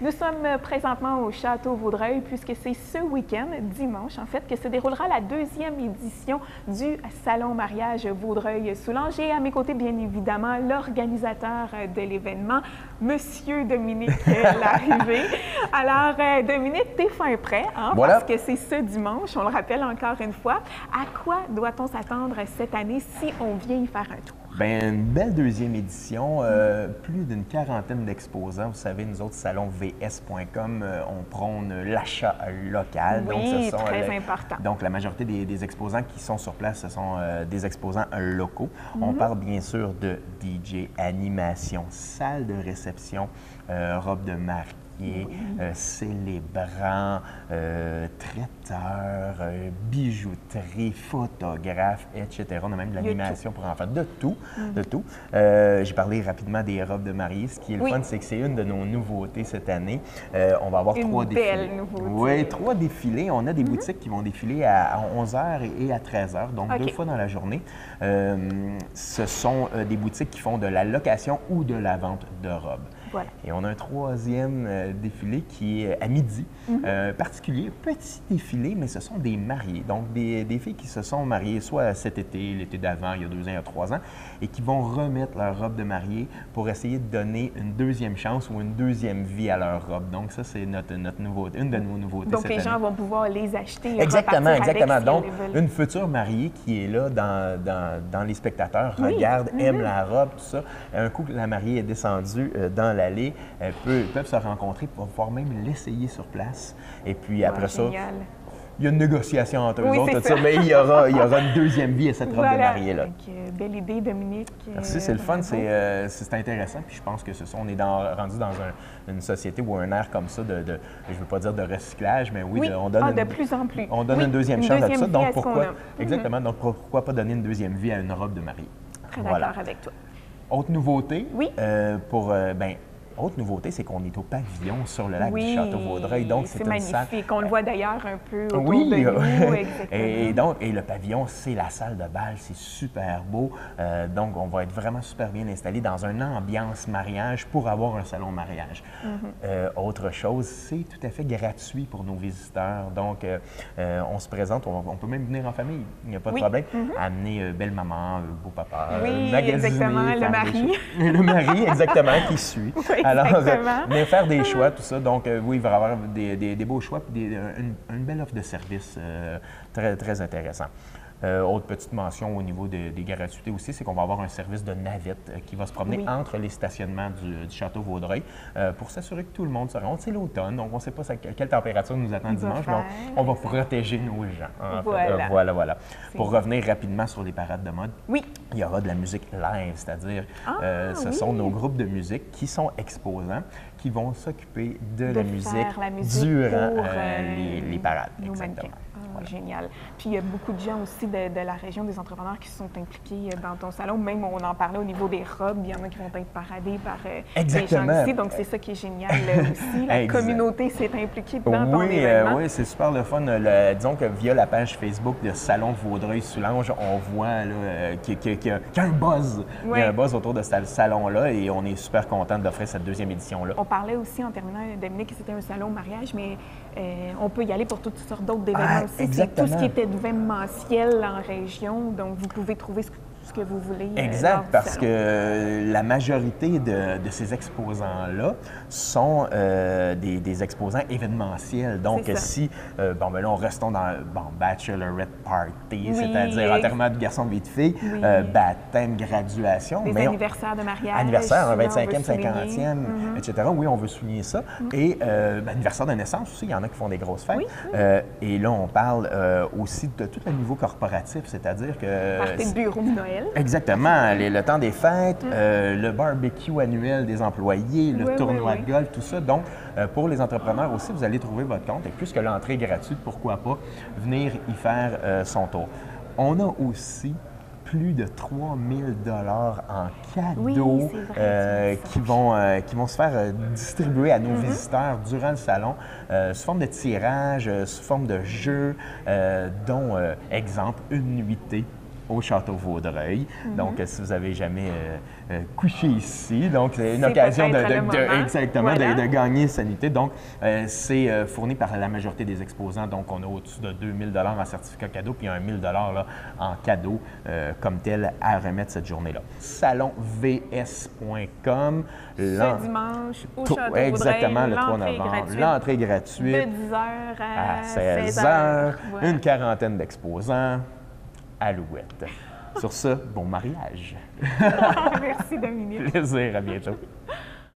Nous sommes présentement au Château Vaudreuil puisque c'est ce week-end, dimanche en fait, que se déroulera la deuxième édition du Salon Mariage Vaudreuil-Soulanges. Et à mes côtés, bien évidemment, l'organisateur de l'événement, Monsieur Dominique Larrivée. Alors, Dominique, t'es fin prêt, hein, voilà. Parce que c'est ce dimanche, on le rappelle encore une fois. À quoi doit-on s'attendre cette année si on vient y faire un tour? Bien, une belle deuxième édition, plus d'une quarantaine d'exposants. Vous savez, nous autres, salonvs.com, on prône l'achat local. Oui, donc, ce sont, très important. Donc, la majorité des exposants qui sont sur place, ce sont des exposants locaux. On parle bien sûr de DJ, animation, salle de réception, robe de mariée, célébrants, traiteurs, bijouterie, photographes, etc. On a même de l'animation pour enfants, de tout, de tout. J'ai parlé rapidement des robes de mariée. Ce qui est le fun, c'est que c'est une de nos nouveautés cette année. On va avoir trois défilés. Une belle nouveauté. Oui, 3 défilés. On a des boutiques qui vont défiler à 11h et à 13h, donc 2 fois dans la journée. Ce sont des boutiques qui font de la location ou de la vente de robes. Voilà. Et on a un troisième défilé qui est à midi, particulier, petit défilé, mais ce sont des mariés. Donc, des filles qui se sont mariées soit cet été, l'été d'avant, il y a 2 ans, il y a 3 ans, et qui vont remettre leur robe de mariée pour essayer de donner une deuxième chance ou une deuxième vie à leur robe. Donc, ça, c'est notre nouveauté, une de nos nouveautés Donc, cette les gens année. vont pouvoir les acheter et Exactement, repartir exactement. avec, Donc, si elles veulent. une future mariée qui est là dans les spectateurs, regarde, aime la robe, tout ça. Un coup que la mariée est descendue dans l'allée, peuvent se rencontrer pour pouvoir même l'essayer sur place. Et puis après ça, génial. il y a une négociation entre eux Oui, autres, c'est ça. mais il y aura une deuxième vie à cette robe de mariée-là. Donc, belle idée, Dominique. Merci, c'est le fun, bravo. c'est intéressant. Puis je pense que on est rendu dans une société ou un air comme ça je ne veux pas dire de recyclage, mais oui, on donne de plus en plus. On donne une deuxième chance à tout ça. Donc pourquoi, exactement. Donc pourquoi pas donner une deuxième vie à une robe de mariée? Très d'accord avec toi. Autre nouveauté, oui. Autre nouveauté, c'est qu'on est au pavillon sur le lac du oui, Château Vaudreuil. Donc, c'est magnifique. Salle... On le voit d'ailleurs un peu autour de oui, nous. Exactement. Et le pavillon, c'est la salle de bal. C'est super beau. Donc, on va être vraiment super bien installé dans une ambiance mariage pour avoir un salon mariage. Autre chose, c'est tout à fait gratuit pour nos visiteurs. Donc, on se présente. On peut même venir en famille. Il n'y a pas de problème. Amener belle-maman, beau-papa, magasiner. Exactement. Le mari. Le mari, exactement, qui suit. Oui, alors, venir faire des choix, tout ça. Donc, oui, il va y avoir des beaux choix et une belle offre de service très, très intéressant. Autre petite mention au niveau des gratuités aussi, c'est qu'on va avoir un service de navette qui va se promener entre les stationnements du Château Vaudreuil pour s'assurer que tout le monde se rende. C'est l'automne, donc on ne sait pas quelle température nous attend dimanche, mais on va protéger nos gens. Voilà. Pour revenir rapidement sur les parades de mode, il y aura de la musique live, c'est-à-dire ce sont nos groupes de musique qui sont exposants, qui vont s'occuper de la musique durant les parades. Exactement. Génial. Puis il y a beaucoup de gens aussi de la région, des entrepreneurs qui sont impliqués dans ton salon. Même on en parlait au niveau des robes, il y en a qui vont être paradés par les gens ici. Donc c'est ça qui est génial aussi. La communauté s'est impliquée dans ton événement. Oui, c'est super le fun. Disons que via la page Facebook de Salon Vaudreuil-Soulanges, on voit qu'il y a un buzz. Il y a un buzz autour de ce salon-là et on est super content d'offrir cette deuxième édition-là. On parlait aussi en terminant, Dominique, que c'était un salon mariage, mais on peut y aller pour toutes sortes d'autres événements aussi. C'est tout ce qui est événementiel en région, donc vous pouvez trouver ce que vous voulez. Exact, parce que la majorité de ces exposants-là sont des exposants événementiels. Donc, si, là, restons dans bachelorette party, c'est-à-dire enterrement de garçons et de filles, baptême, graduation. Des anniversaires de mariage. Anniversaire, un 25e, 50e, etc. Oui, on veut souligner ça. Et anniversaire de naissance aussi, il y en a qui font des grosses fêtes. Et là, on parle aussi de tout le niveau corporatif, c'est-à-dire que... Party de bureau de Noël. Exactement. Le temps des fêtes, le barbecue annuel des employés, le tournoi de golf, tout ça. Donc, pour les entrepreneurs aussi, vous allez trouver votre compte. Et puisque l'entrée est gratuite, pourquoi pas venir y faire son tour. On a aussi plus de 3 000 en cadeaux qui vont se faire distribuer à nos visiteurs durant le salon sous forme de tirage, sous forme de jeu, dont, exemple, une nuitée au Château Vaudreuil. Donc, si vous n'avez jamais couché ici, donc c'est une C'est occasion peut-être le moment. exactement Voilà. de gagner sa nuitée. Donc, c'est fourni par la majorité des exposants. Donc, on a au-dessus de 2000 $ en certificat cadeau, puis un 1000 $ là, en cadeau comme tel à remettre cette journée-là. Salonvs.com. Ce dimanche, au Château Vaudreuil, Exactement, le 3 l'entrée est novembre. gratuite L'entrée est gratuite. de 10h À à 16 16h. heures, Voilà. une quarantaine d'exposants. Alouette. Sur ce, bon mariage. Merci, Dominique. Plaisir, à bientôt.